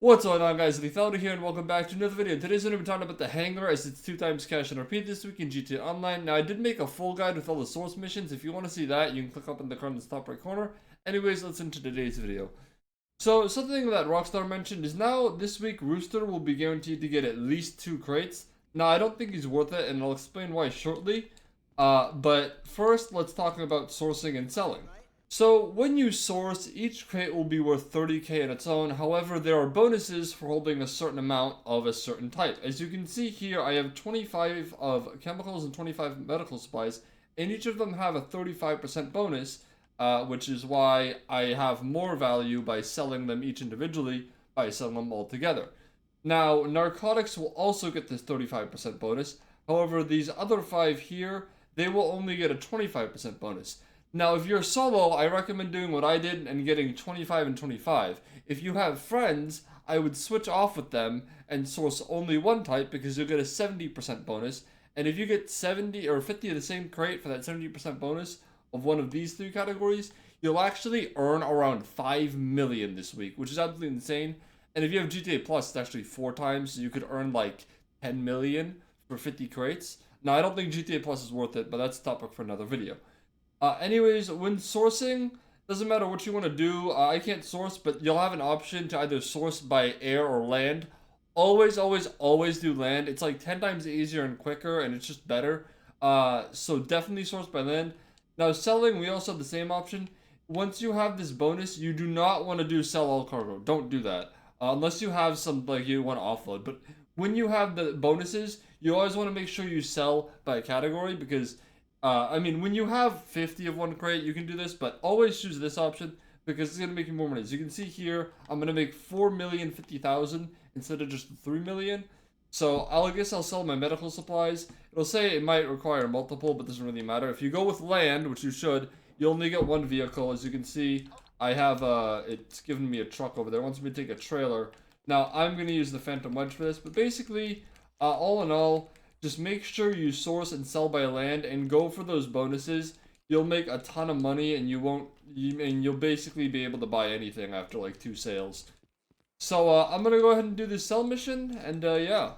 What's going on, guys? gtaonline here, and welcome back to another video. Today's going to be talking about the Hangar, as it's 2 times cash and RP this week in GTA Online. Now, I did make a full guide with all the source missions. If you want to see that, you can click up in the card in the top right corner. Anyways, let's into today's video. So, something that Rockstar mentioned is now, this week, Rooster will be guaranteed to get at least 2 crates. Now, I don't think he's worth it, and I'll explain why shortly. But first, let's talk about sourcing and selling. So when you source, each crate will be worth 30k on its own. However, there are bonuses for holding a certain amount of a certain type. As you can see here, I have 25 of chemicals and 25 medical supplies, and each of them have a 35% bonus, which is why I have more value by selling them each individually by selling them all together. Now, narcotics will also get this 35% bonus. However, these other 5 here, they will only get a 25% bonus. Now, if you're solo, I recommend doing what I did and getting 25 and 25. If you have friends, I would switch off with them and source only one type because you'll get a 70% bonus. And if you get 70 or 50 of the same crate for that 70% bonus of one of these 3 categories, you'll actually earn around 5 million this week, which is absolutely insane. And if you have GTA Plus, it's actually 4 times, so you could earn like 10 million for 50 crates. Now, I don't think GTA Plus is worth it, but that's a topic for another video. Anyways, when sourcing, doesn't matter what you want to do. I can't source, but you'll have an option to either source by air or land. Always, always, always do land. It's like 10 times easier and quicker, and it's just better. So definitely source by land. Now, selling, we also have the same option. Once you have this bonus, you do not want to do sell all cargo. Don't do that. Unless you have some, like, you want to offload. But when you have the bonuses, you always want to make sure you sell by category because when you have 50 of one crate, you can do this, but always choose this option because it's going to make you more money. As you can see here, I'm going to make 4,050,000 instead of just 3 million. So I guess I'll sell my medical supplies. It'll say it might require multiple, but doesn't really matter. If you go with land, which you should, you only get 1 vehicle. As you can see, I have, it's giving me a truck over there. It wants me to take a trailer. Now, I'm going to use the Phantom Wedge for this, but basically, all in all, just make sure you source and sell by land and go for those bonuses. You'll make a ton of money and you'll basically be able to buy anything after like 2 sales. So I'm gonna go ahead and do this sell mission and yeah.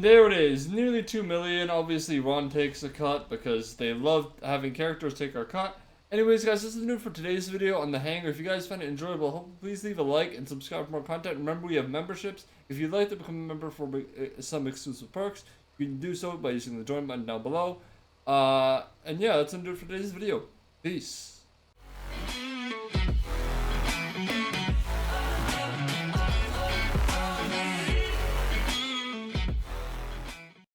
there it is, nearly 2 million. Obviously, Ron takes a cut because they love having characters take our cut. Anyways, guys, this is new for today's video on the Hangar. If you guys found it enjoyable, please leave a like and subscribe for more content. Remember, we have memberships. If you'd like to become a member for some exclusive perks, you can do so by using the join button down below. And yeah, that's gonna do it for today's video. Peace.